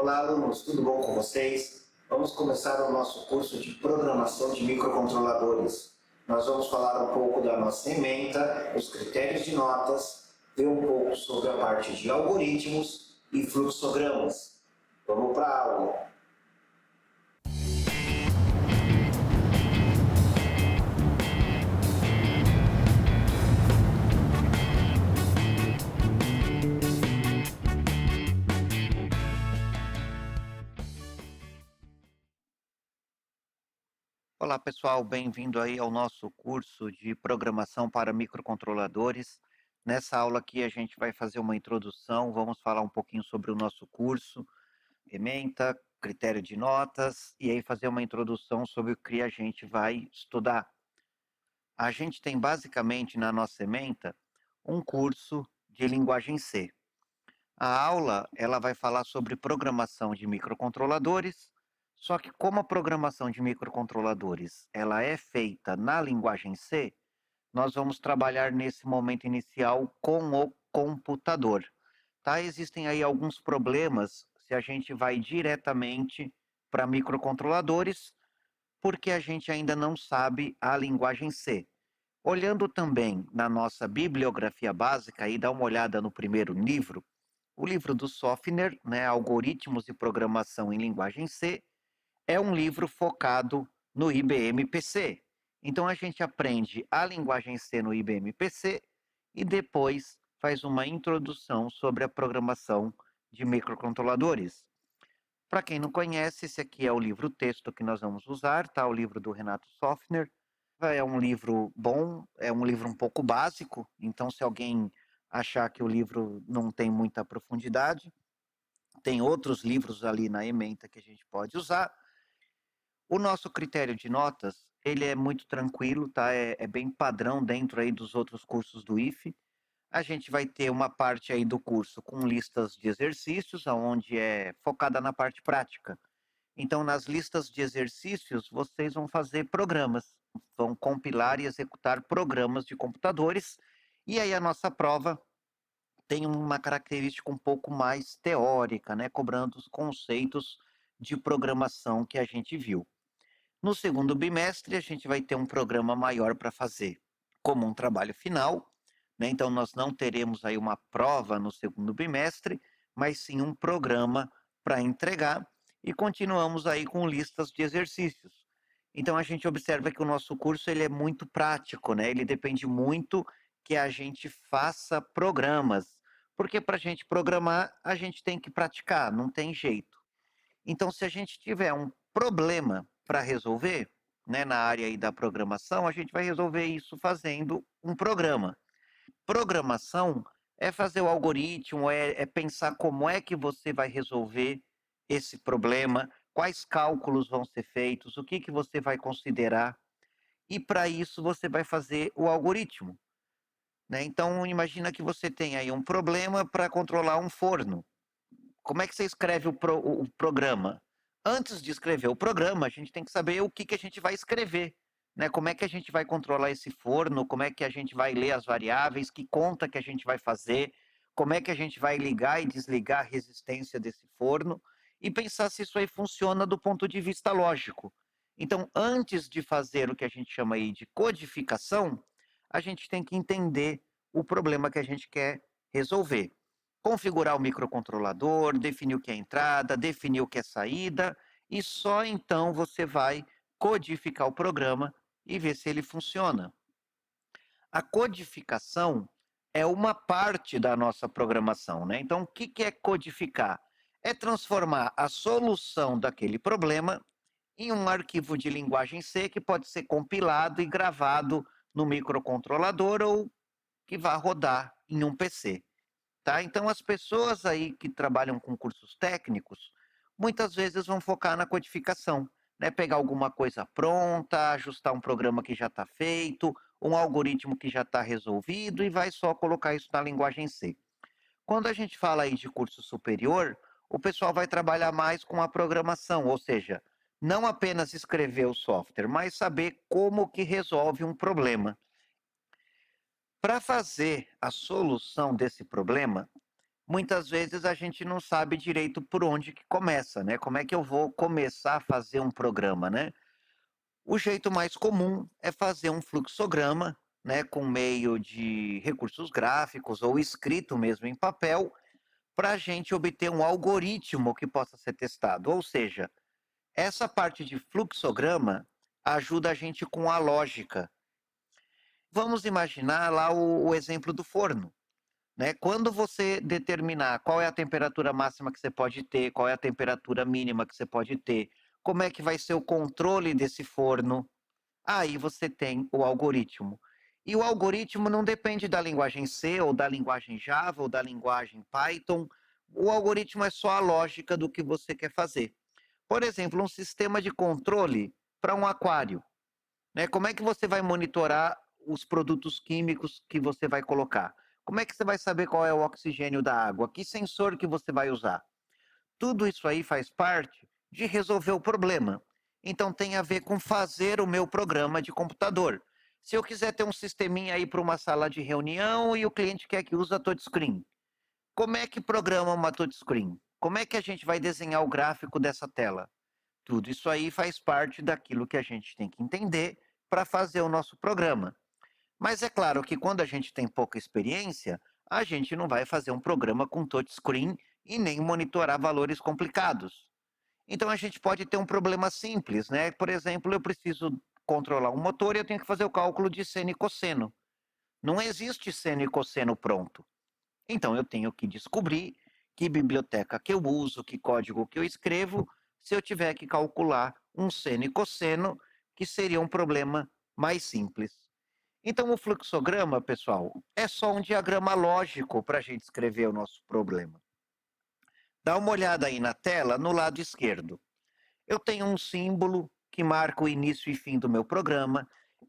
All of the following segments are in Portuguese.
Olá, alunos, tudo bom com vocês? Vamos começar o nosso curso de programação de microcontroladores. Nós vamos falar um pouco da nossa ementa, os critérios de notas, ver um pouco sobre a parte de algoritmos e fluxogramas. Vamos para a aula! Olá pessoal, bem-vindo aí ao nosso curso de programação para microcontroladores. Nessa aula aqui a gente vai fazer uma introdução, vamos falar um pouquinho sobre o nosso curso, ementa, critério de notas, e aí fazer uma introdução sobre o que a gente vai estudar. A gente tem basicamente na nossa ementa um curso de linguagem C. A aula ela vai falar sobre programação de microcontroladores, só que como a programação de microcontroladores ela é feita na linguagem C, nós vamos trabalhar nesse momento inicial com o computador. Tá? Existem aí alguns problemas se a gente vai diretamente para microcontroladores, porque a gente ainda não sabe a linguagem C. Olhando também na nossa bibliografia básica, e dá uma olhada no primeiro livro, o livro do Sofner, né, Algoritmos de Programação em Linguagem C, é um livro focado no IBM PC. Então a gente aprende a linguagem C no IBM PC e depois faz uma introdução sobre a programação de microcontroladores. Para quem não conhece, esse aqui é o livro texto que nós vamos usar, tá? O livro do Renato Sofner. É um livro bom, é um livro um pouco básico, então se alguém achar que o livro não tem muita profundidade, tem outros livros ali na ementa que a gente pode usar. O nosso critério de notas, ele é muito tranquilo, tá? É bem padrão dentro aí dos outros cursos do IFE. A gente vai ter uma parte aí do curso com listas de exercícios, onde é focada na parte prática. Então, nas listas de exercícios, vocês vão fazer programas, vão compilar e executar programas de computadores. E aí a nossa prova tem uma característica um pouco mais teórica, né, cobrando os conceitos de programação que a gente viu. No segundo bimestre, a gente vai ter um programa maior para fazer, como um trabalho final, né? Então, nós não teremos aí uma prova no segundo bimestre, mas sim um programa para entregar e continuamos aí com listas de exercícios. Então, a gente observa que o nosso curso ele é muito prático, né? Ele depende muito que a gente faça programas, porque para a gente programar, a gente tem que praticar, não tem jeito. Então, se a gente tiver um problema para resolver, né, na área aí da programação, a gente vai resolver isso fazendo um programa. Programação é fazer o algoritmo, é pensar como é que você vai resolver esse problema, quais cálculos vão ser feitos, o que, que você vai considerar, e para isso você vai fazer o algoritmo. Né? Então, imagina que você tem aí um problema para controlar um forno. Como é que você escreve o programa? Antes de escrever o programa, a gente tem que saber o que, que a gente vai escrever. Né? Como é que a gente vai controlar esse forno, como é que a gente vai ler as variáveis, que conta que a gente vai fazer, como é que a gente vai ligar e desligar a resistência desse forno, e pensar se isso aí funciona do ponto de vista lógico. Então, antes de fazer o que a gente chama aí de codificação, a gente tem que entender o problema que a gente quer resolver. Configurar o microcontrolador, definir o que é entrada, definir o que é saída, e só então você vai codificar o programa e ver se ele funciona. A codificação é uma parte da nossa programação, né? Então, o que é codificar? É transformar a solução daquele problema em um arquivo de linguagem C que pode ser compilado e gravado no microcontrolador ou que vá rodar em um PC. Tá? Então, as pessoas aí que trabalham com cursos técnicos, muitas vezes vão focar na codificação, né? Pegar alguma coisa pronta, ajustar um programa que já está feito, um algoritmo que já está resolvido e vai só colocar isso na linguagem C. Quando a gente fala aí de curso superior, o pessoal vai trabalhar mais com a programação, ou seja, não apenas escrever o software, mas saber como que resolve um problema. Para fazer a solução desse problema, muitas vezes a gente não sabe direito por onde que começa, né? Como é que eu vou começar a fazer um programa, né? O jeito mais comum é fazer um fluxograma, né, com meio de recursos gráficos ou escrito mesmo em papel, para a gente obter um algoritmo que possa ser testado. Ou seja, essa parte de fluxograma ajuda a gente com a lógica. Vamos imaginar lá o exemplo do forno. Né? Quando você determinar qual é a temperatura máxima que você pode ter, qual é a temperatura mínima que você pode ter, como é que vai ser o controle desse forno, aí você tem o algoritmo. E o algoritmo não depende da linguagem C, ou da linguagem Java, ou da linguagem Python. O algoritmo é só a lógica do que você quer fazer. Por exemplo, um sistema de controle para um aquário. Né? Como é que você vai monitorar os produtos químicos que você vai colocar? Como é que você vai saber qual é o oxigênio da água? Que sensor que você vai usar? Tudo isso aí faz parte de resolver o problema. Então tem a ver com fazer o meu programa de computador. Se eu quiser ter um sisteminha aí para uma sala de reunião e o cliente quer que use a touchscreen, como é que programa uma touchscreen? Como é que a gente vai desenhar o gráfico dessa tela? Tudo isso aí faz parte daquilo que a gente tem que entender para fazer o nosso programa. Mas é claro que quando a gente tem pouca experiência, a gente não vai fazer um programa com touchscreen e nem monitorar valores complicados. Então a gente pode ter um problema simples, né? Por exemplo, eu preciso controlar um motor e eu tenho que fazer o cálculo de seno e cosseno. Não existe seno e cosseno pronto. Então eu tenho que descobrir que biblioteca que eu uso, que código que eu escrevo, se eu tiver que calcular um seno e cosseno, que seria um problema mais simples. Então, o fluxograma, pessoal, é só um diagrama lógico para a gente escrever o nosso problema. Dá uma olhada aí na tela, no lado esquerdo. Eu tenho um símbolo que marca o início e fim do meu programa.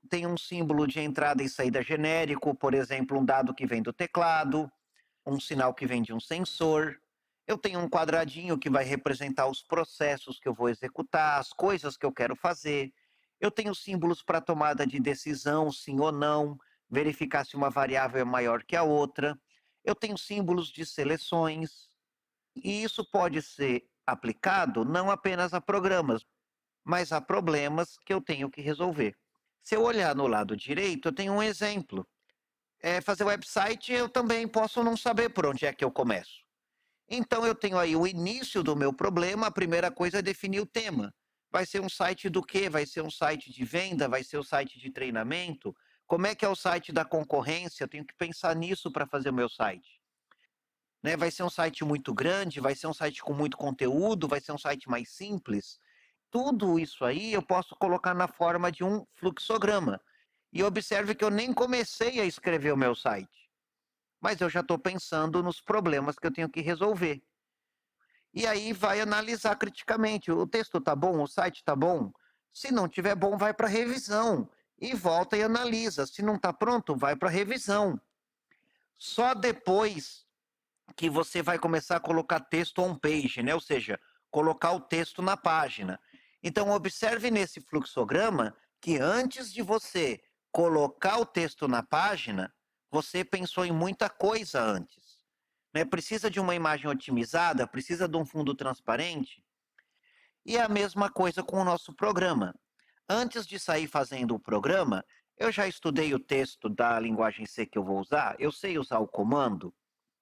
Tem um símbolo de entrada e saída genérico, por exemplo, um dado que vem do teclado, um sinal que vem de um sensor. Eu tenho um quadradinho que vai representar os processos que eu vou executar, as coisas que eu quero fazer. Eu tenho símbolos para tomada de decisão, sim ou não, verificar se uma variável é maior que a outra. Eu tenho símbolos de seleções. E isso pode ser aplicado não apenas a programas, mas a problemas que eu tenho que resolver. Se eu olhar no lado direito, eu tenho um exemplo. Fazer website, eu também posso não saber por onde é que eu começo. Então, eu tenho aí o início do meu problema, a primeira coisa é definir o tema. Vai ser um site do quê? Vai ser um site de venda? Vai ser um site de treinamento? Como é que é o site da concorrência? Eu tenho que pensar nisso para fazer o meu site. Né? Vai ser um site muito grande? Vai ser um site com muito conteúdo? Vai ser um site mais simples? Tudo isso aí eu posso colocar na forma de um fluxograma. E observe que eu nem comecei a escrever o meu site, mas eu já estou pensando nos problemas que eu tenho que resolver. E aí vai analisar criticamente. O texto está bom? O site está bom? Se não tiver bom, vai para revisão. E volta e analisa. Se não está pronto, vai para revisão. Só depois que você vai começar a colocar texto on page, né? Ou seja, colocar o texto na página. Então, observe nesse fluxograma que antes de você colocar o texto na página, você pensou em muita coisa antes. Né? Precisa de uma imagem otimizada, precisa de um fundo transparente. E é a mesma coisa com o nosso programa. Antes de sair fazendo o programa, eu já estudei o texto da linguagem C que eu vou usar, eu sei usar o comando,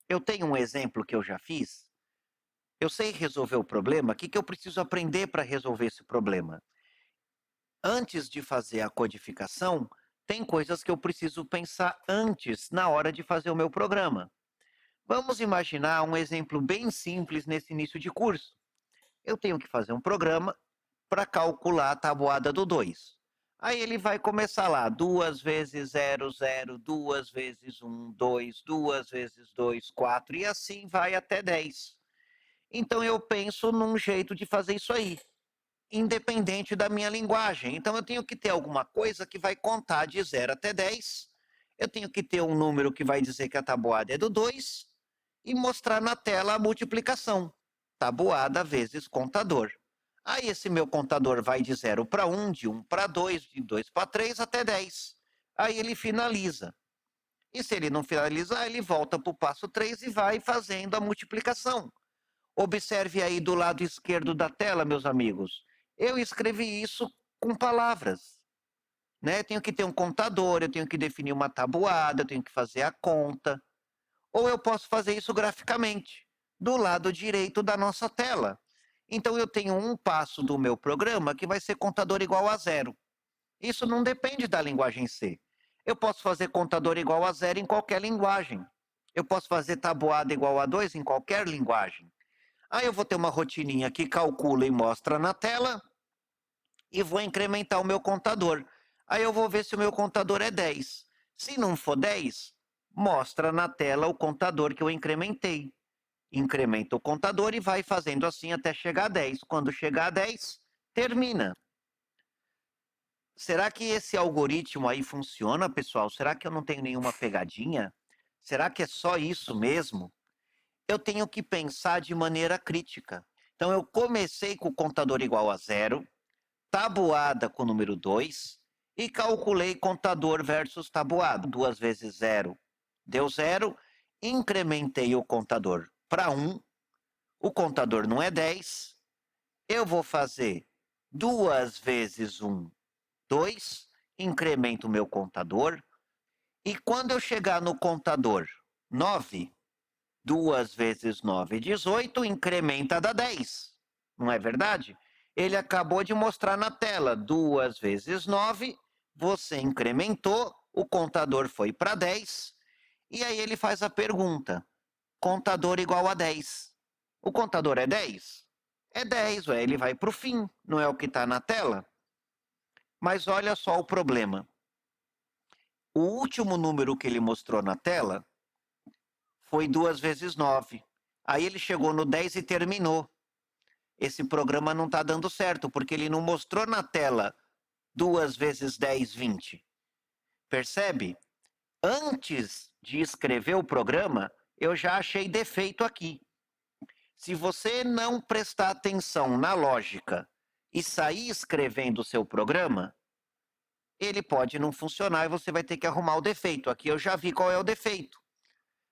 eu tenho um exemplo que eu já fiz, eu sei resolver o problema, o que eu preciso aprender para resolver esse problema? Antes de fazer a codificação, tem coisas que eu preciso pensar antes, na hora de fazer o meu programa. Vamos imaginar um exemplo bem simples nesse início de curso. Eu tenho que fazer um programa para calcular a tabuada do 2. Aí ele vai começar lá, 2 vezes 0, 0, 2 vezes 1, 2, 2 vezes 2, 4, e assim vai até 10. Então eu penso num jeito de fazer isso aí, independente da minha linguagem. Então eu tenho que ter alguma coisa que vai contar de 0 até 10. Eu tenho que ter um número que vai dizer que a tabuada é do 2 e mostrar na tela a multiplicação. Tabuada vezes contador. Aí esse meu contador vai de 0 para 1, de 1 para 2, de 2 para 3 até 10. Aí ele finaliza. E se ele não finalizar, ele volta para o passo 3 e vai fazendo a multiplicação. Observe aí do lado esquerdo da tela, meus amigos. Eu escrevi isso com palavras. Né? Eu tenho que ter um contador, eu tenho que definir uma tabuada, eu tenho que fazer a conta. Ou eu posso fazer isso graficamente, do lado direito da nossa tela. Então eu tenho um passo do meu programa que vai ser contador igual a zero. Isso não depende da linguagem C. Eu posso fazer contador igual a zero em qualquer linguagem. Eu posso fazer tabuada igual a 2 em qualquer linguagem. Aí eu vou ter uma rotininha que calcula e mostra na tela e vou incrementar o meu contador. Aí eu vou ver se o meu contador é 10. Se não for 10, mostra na tela o contador que eu incrementei. Incrementa o contador e vai fazendo assim até chegar a 10. Quando chegar a 10, termina. Será que esse algoritmo aí funciona, pessoal? Será que eu não tenho nenhuma pegadinha? Será que é só isso mesmo? Eu tenho que pensar de maneira crítica. Então, eu comecei com o contador igual a zero, tabuada com o número 2 e calculei contador versus tabuada. 2 vezes 0 deu 0, incrementei o contador para 1, o contador não é 10, eu vou fazer 2 vezes 1, 2, incremento o meu contador, e quando eu chegar no contador 9, 2 vezes 9, 18, incrementa da 10. Não é verdade? Ele acabou de mostrar na tela, 2 vezes 9, você incrementou, o contador foi para 10, e aí ele faz a pergunta, contador igual a 10. O contador é 10? É 10, ué, ele vai para o fim, não é o que está na tela? Mas olha só o problema. O último número que ele mostrou na tela foi 2 vezes 9. Aí ele chegou no 10 e terminou. Esse programa não está dando certo, porque ele não mostrou na tela 2 vezes 10, 20. Percebe? Antes de escrever o programa, eu já achei defeito aqui. Se você não prestar atenção na lógica e sair escrevendo o seu programa, ele pode não funcionar e você vai ter que arrumar o defeito. Aqui eu já vi qual é o defeito.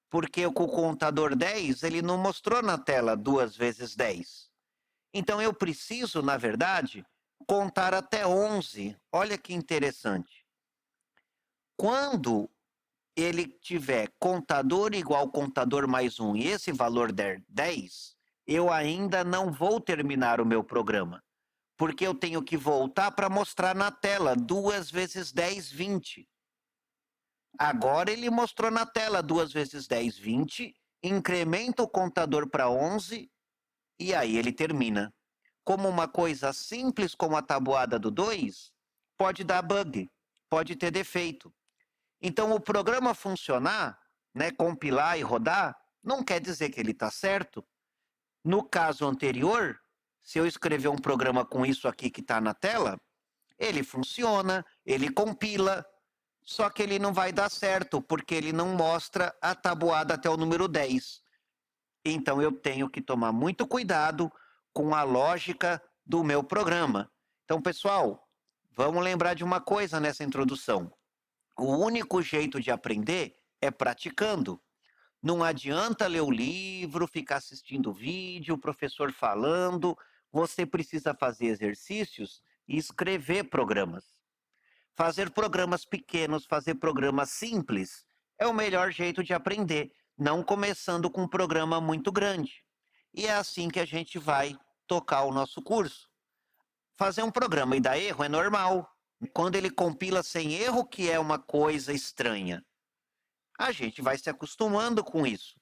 Porque com o contador 10, ele não mostrou na tela 2 vezes 10. Então eu preciso, na verdade, contar até 11. Olha que interessante. Quando ele tiver contador igual contador mais 1 e esse valor der 10, eu ainda não vou terminar o meu programa. Porque eu tenho que voltar para mostrar na tela 2 vezes 10, 20. Agora ele mostrou na tela 2 vezes 10, 20, incrementa o contador para 11 e aí ele termina. Como uma coisa simples como a tabuada do 2, pode dar bug, pode ter defeito. Então, o programa funcionar, né, compilar e rodar, não quer dizer que ele está certo. No caso anterior, se eu escrever um programa com isso aqui que está na tela, ele funciona, ele compila, só que ele não vai dar certo, porque ele não mostra a tabuada até o número 10. Então eu tenho que tomar muito cuidado com a lógica do meu programa. Então, pessoal, vamos lembrar de uma coisa nessa introdução. O único jeito de aprender é praticando. Não adianta ler o livro, ficar assistindo vídeo, o professor falando. Você precisa fazer exercícios e escrever programas. Fazer programas pequenos, fazer programas simples é o melhor jeito de aprender, não começando com um programa muito grande. E é assim que a gente vai tocar o nosso curso. Fazer um programa e dar erro é normal. Quando ele compila sem erro, que é uma coisa estranha. A gente vai se acostumando com isso.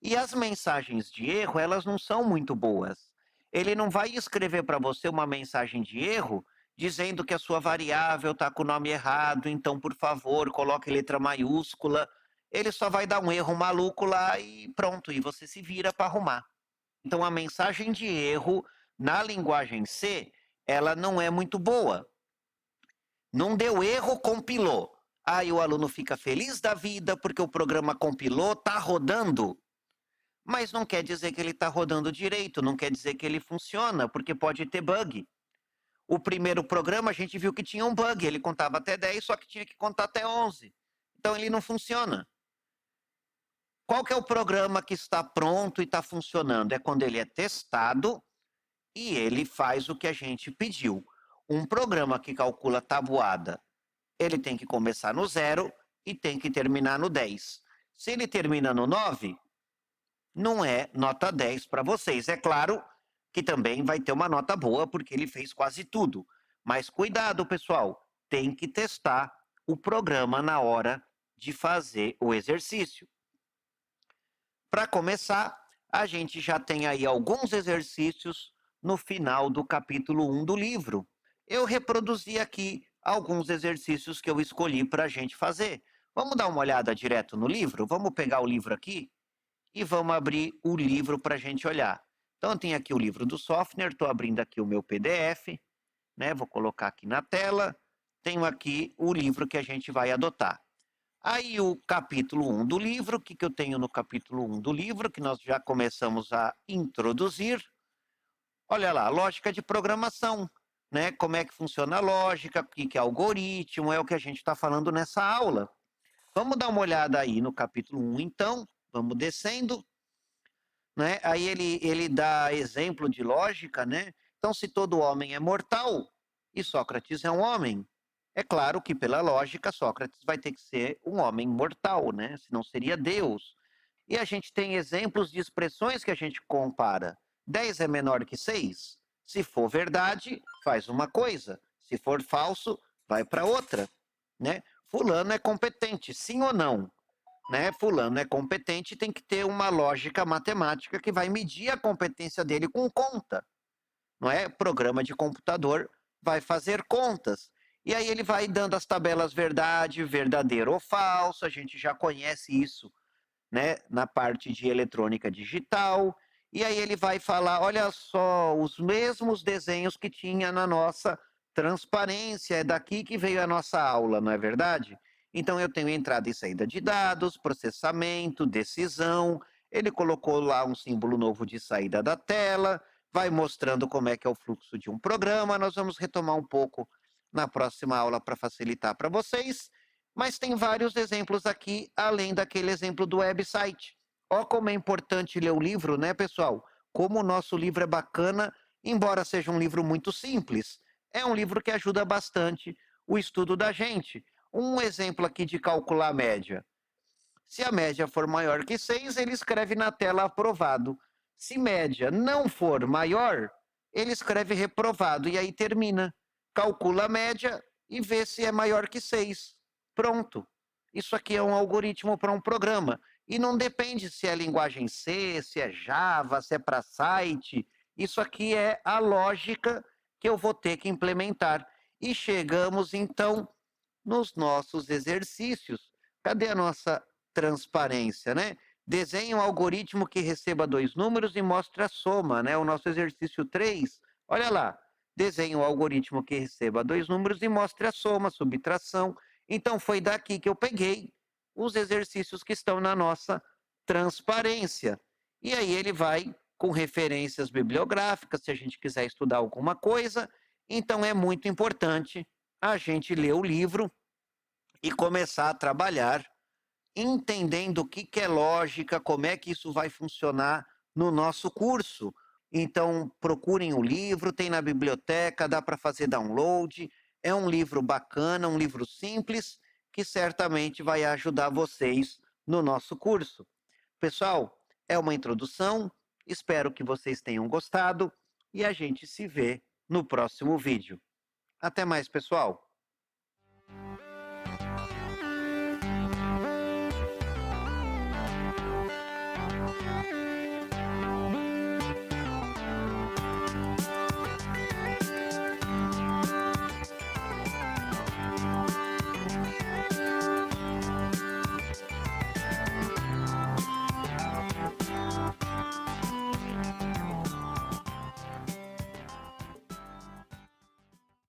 E as mensagens de erro, elas não são muito boas. Ele não vai escrever para você uma mensagem de erro dizendo que a sua variável está com o nome errado, então, por favor, coloque letra maiúscula. Ele só vai dar um erro maluco lá e pronto, e você se vira para arrumar. Então, a mensagem de erro na linguagem C, ela não é muito boa. Não deu erro, compilou. Aí o aluno fica feliz da vida porque o programa compilou, está rodando. Mas não quer dizer que ele está rodando direito, não quer dizer que ele funciona, porque pode ter bug. O primeiro programa a gente viu que tinha um bug, ele contava até 10, só que tinha que contar até 11. Então ele não funciona. Qual que é o programa que está pronto e está funcionando? É quando ele é testado e ele faz o que a gente pediu. Um programa que calcula tabuada, ele tem que começar no 0 e tem que terminar no 10. Se ele termina no 9, não é nota 10 para vocês. É claro que também vai ter uma nota boa, porque ele fez quase tudo. Mas cuidado, pessoal, tem que testar o programa na hora de fazer o exercício. Para começar, a gente já tem aí alguns exercícios no final do capítulo 1 do livro. Eu reproduzi aqui alguns exercícios que eu escolhi para a gente fazer. Vamos dar uma olhada direto no livro? Vamos pegar o livro aqui e vamos abrir o livro para a gente olhar. Então, tem aqui o livro do Sofner, estou abrindo aqui o meu PDF, né? Vou colocar aqui na tela. Tenho aqui o livro que a gente vai adotar. Aí o capítulo 1 do livro, o que eu tenho no capítulo 1 do livro, que nós já começamos a introduzir. Olha lá, lógica de programação, né? Como é que funciona a lógica, o que é algoritmo, é o que a gente está falando nessa aula. Vamos dar uma olhada aí no capítulo 1, então, vamos descendo. Né? Aí ele dá exemplo de lógica, né? Então, se todo homem é mortal e Sócrates é um homem, é claro que, pela lógica, Sócrates vai ter que ser um homem mortal, né? Senão seria Deus. E a gente tem exemplos de expressões que a gente compara. 10 é menor que 6? Se for verdade, faz uma coisa. Se for falso, vai para outra. Né? Fulano é competente, sim ou não? Né? Fulano é competente, tem que ter uma lógica matemática que vai medir a competência dele com conta. Não é? Programa de computador vai fazer contas. E aí ele vai dando as tabelas verdade, verdadeiro ou falso, a gente já conhece isso, né, na parte de eletrônica digital. E aí ele vai falar, olha só, os mesmos desenhos que tinha na nossa transparência, é daqui que veio a nossa aula, não é verdade? Então eu tenho entrada e saída de dados, processamento, decisão. Ele colocou lá um símbolo novo de saída da tela, vai mostrando como é que é o fluxo de um programa. Nós vamos retomar um pouco na próxima aula para facilitar para vocês. Mas tem vários exemplos aqui, além daquele exemplo do website. Ó como é importante ler o livro, né, pessoal? Como o nosso livro é bacana, embora seja um livro muito simples, é um livro que ajuda bastante o estudo da gente. Um exemplo aqui de calcular a média. Se a média for maior que 6, ele escreve na tela aprovado. Se média não for maior, ele escreve reprovado e aí termina. Calcula a média e vê se é maior que 6. Pronto. Isso aqui é um algoritmo para um programa. E não depende se é linguagem C, se é Java, se é para site. Isso aqui é a lógica que eu vou ter que implementar. E chegamos, então, nos nossos exercícios. Cadê a nossa transparência, né? Desenhe um algoritmo que receba 2 números e mostre a soma, né? O nosso exercício 3, olha lá. Desenhe um algoritmo que receba 2 números e mostre a soma, subtração. Então, foi daqui que eu peguei os exercícios que estão na nossa transparência. E aí ele vai com referências bibliográficas, se a gente quiser estudar alguma coisa. Então, é muito importante a gente ler o livro e começar a trabalhar entendendo o que é lógica, como é que isso vai funcionar no nosso curso. Então, procurem o livro, tem na biblioteca, dá para fazer download. É um livro bacana, um livro simples, que certamente vai ajudar vocês no nosso curso. Pessoal, é uma introdução, espero que vocês tenham gostado e a gente se vê no próximo vídeo. Até mais, pessoal!